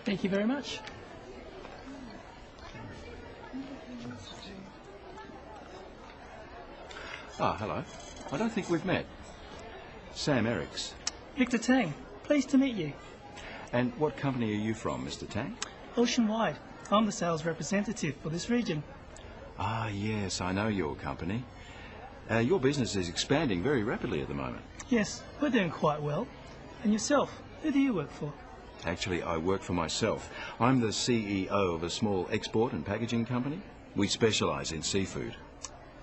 Thank you very much. Hello. I don't think we've met. Sam Ericks. Victor Tang, pleased to meet you. And what company are you from, Mr. Tang? Oceanwide. I'm the sales representative for this region. Yes, I know your company. Your business is expanding very rapidly at the moment. Yes, we're doing quite well. And yourself, who do you work for? Actually, I work for myself. I'm the CEO of a small export and packaging company. We specialise in seafood.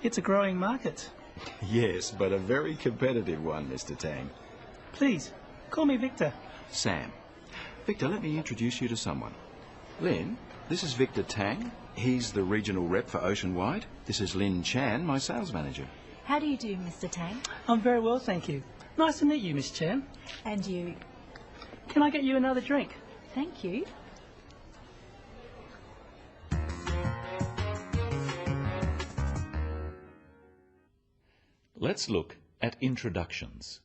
It's a growing market. Yes, but a very competitive one, Mr. Tang. Please, call me Victor. Sam. Victor, let me introduce you to someone. Lynn, this is Victor Tang. He's the regional rep for Oceanwide. This is Lynn Chan, my sales manager. How do you do, Mr. Tang? I'm very well, thank you. Nice to meet you, Miss Chan. And you? Can I get you another drink? Thank you. Let's look at introductions.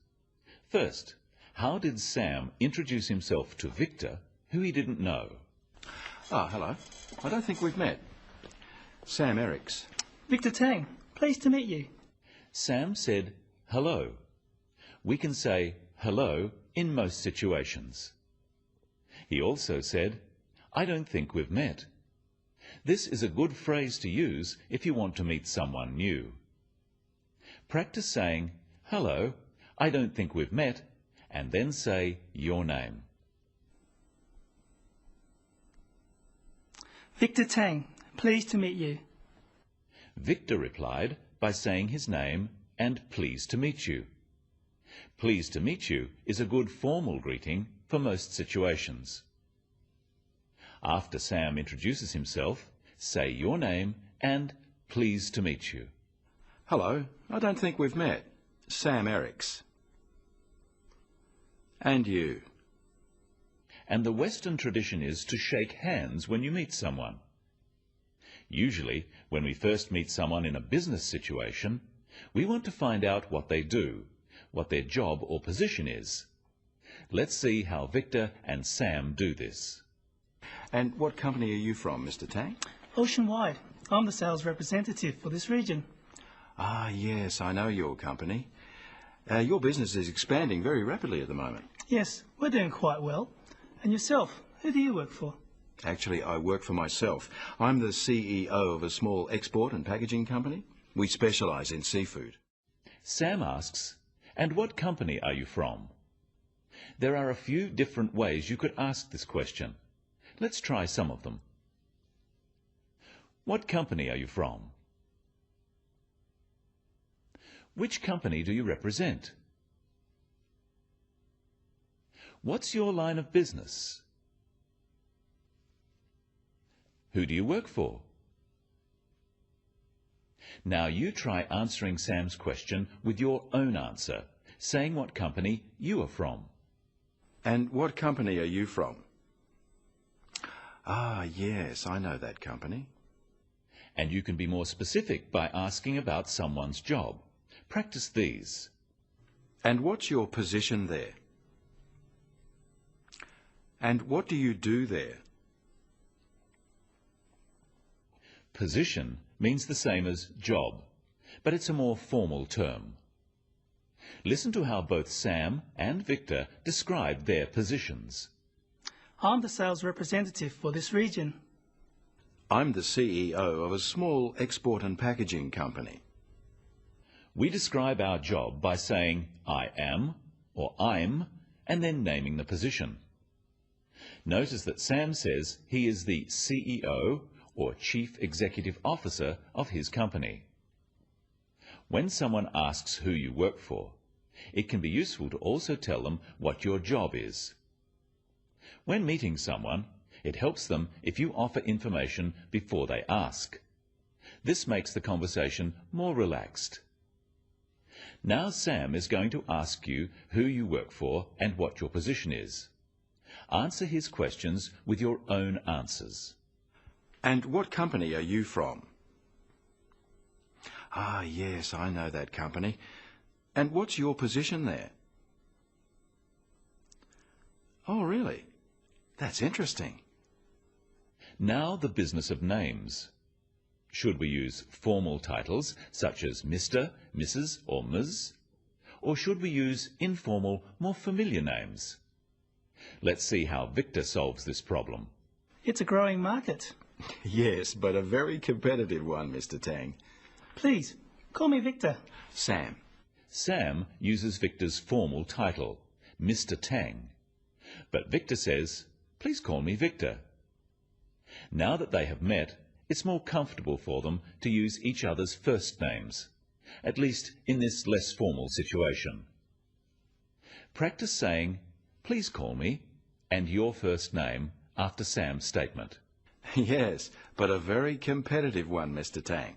First, how did Sam introduce himself to Victor, who he didn't know? Hello. I don't think we've met. Sam Ericks. Victor Tang, pleased to meet you. Sam said, hello. We can say hello in most situations. He also said, I don't think we've met. This is a good phrase to use if you want to meet someone new. Practice saying, hello, I don't think we've met, and then say your name. Victor Tang, pleased to meet you. Victor replied by saying his name and pleased to meet you. Pleased to meet you is a good formal greeting for most situations. After Sam introduces himself, say your name and pleased to meet you. Hello. I don't think we've met. Sam Ericks. And you? And the Western tradition is to shake hands when you meet someone. Usually, when we first meet someone in a business situation, we want to find out what they do, what their job or position is. Let's see how Victor and Sam do this. And what company are you from, Mr. Tang? Oceanwide. I'm the sales representative for this region. Yes, I know your company. Your business is expanding very rapidly at the moment. Yes, we're doing quite well. And yourself, who do you work for? Actually, I work for myself. I'm the CEO of a small export and packaging company. We specialise in seafood. Sam asks, and what company are you from? There are a few different ways you could ask this question. Let's try some of them. What company are you from? Which company do you represent? What's your line of business? Who do you work for? Now you try answering Sam's question with your own answer, saying what company you are from. And what company are you from? Yes, I know that company. And you can be more specific by asking about someone's job. Practice these. And what's your position there? And what do you do there? Position means the same as job, but it's a more formal term. Listen to how both Sam and Victor describe their positions. I'm the sales representative for this region. I'm the CEO of a small export and packaging company. We describe our job by saying I am or I'm and then naming the position. Notice that Sam says he is the CEO or Chief Executive Officer of his company. When someone asks who you work for, it can be useful to also tell them what your job is. When meeting someone, it helps them if you offer information before they ask. This makes the conversation more relaxed. Now Sam is going to ask you who you work for and what your position is. Answer his questions with your own answers. And what company are you from? Yes, I know that company. And what's your position there? Oh, really? That's interesting. Now the business of names. Should we use formal titles such as Mr., Mrs. or Ms? Or should we use informal, more familiar names? Let's see how Victor solves this problem. It's a growing market. Yes, but a very competitive one, Mr. Tang. Please, call me Victor. Sam. Sam uses Victor's formal title, Mr. Tang. But Victor says, please call me Victor. Now that they have met, it's more comfortable for them to use each other's first names, at least in this less formal situation. Practice saying, please call me, and your first name after Sam's statement. Yes, but a very competitive one, Mr. Tang.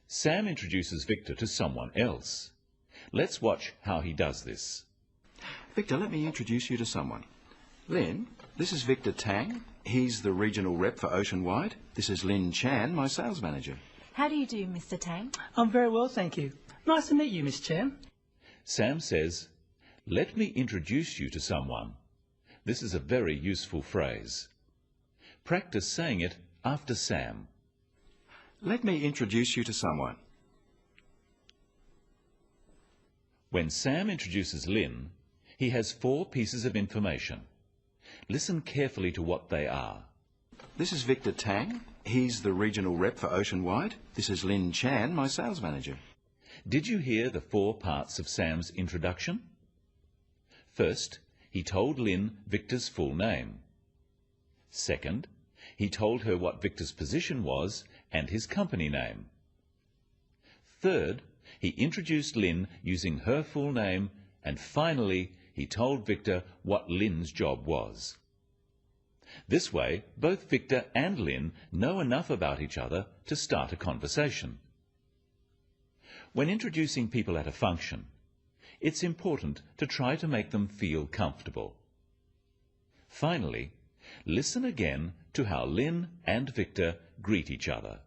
Sam introduces Victor to someone else. Let's watch how he does this. Victor, let me introduce you to someone. Lin, this is Victor Tang. He's the regional rep for Oceanwide. This is Lin Chan, my sales manager. How do you do, Mr. Tang? I'm very well, thank you. Nice to meet you, Miss Chan. Sam says, let me introduce you to someone. This is a very useful phrase. Practice saying it after Sam. Let me introduce you to someone. When Sam introduces Lin, he has 4 pieces of information. Listen carefully to what they are. This is Victor Tang. He's the regional rep for Oceanwide. This is Lin Chan, my sales manager. Did you hear the 4 parts of Sam's introduction? First, he told Lin Victor's full name. Second, he told her what Victor's position was and his company name. Third, he introduced Lin using her full name, and finally, he told Victor what Lin's job was. This way, both Victor and Lin know enough about each other to start a conversation. When introducing people at a function, it's important to try to make them feel comfortable. Finally, listen again to how Lin and Victor greet each other.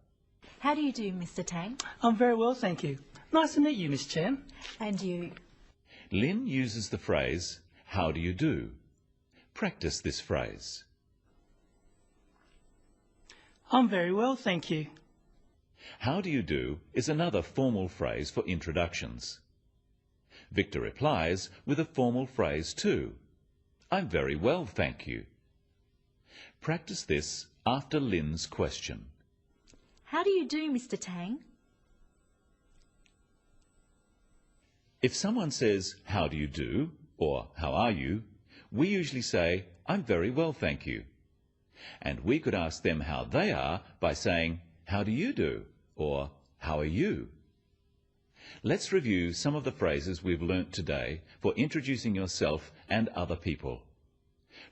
How do you do, Mr. Tang? I'm very well, thank you. Nice to meet you, Miss Chan. And you? Lin uses the phrase, how do you do? Practice this phrase. I'm very well, thank you. How do you do is another formal phrase for introductions. Victor replies with a formal phrase too. I'm very well, thank you. Practice this after Lin's question. How do you do, Mr. Tang? If someone says, how do you do, or how are you, we usually say, I'm very well, thank you. And we could ask them how they are by saying, how do you do, or how are you? Let's review some of the phrases we've learnt today for introducing yourself and other people.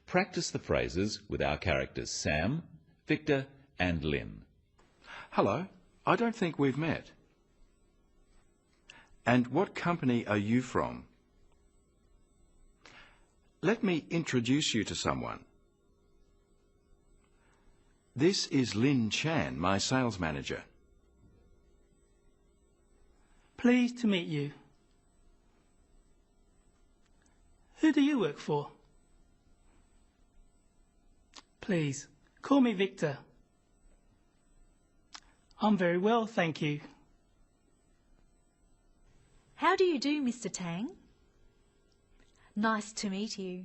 Practice the phrases with our characters Sam, Victor and Lin. Hello, I don't think we've met. And what company are you from? Let me introduce you to someone. This is Lin Chan, my sales manager. Pleased to meet you. Who do you work for? Please, call me Victor. I'm very well, thank you. How do you do, Mr. Tang? Nice to meet you.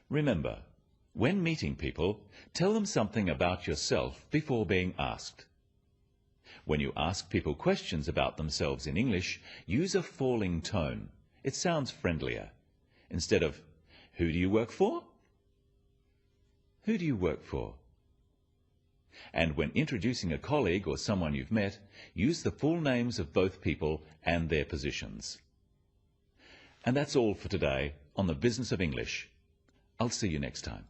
Remember, when meeting people, tell them something about yourself before being asked. When you ask people questions about themselves in English, use a falling tone. It sounds friendlier. Instead of, who do you work for? Who do you work for? And when introducing a colleague or someone you've met, use the full names of both people and their positions. And that's all for today on the Business of English. I'll see you next time.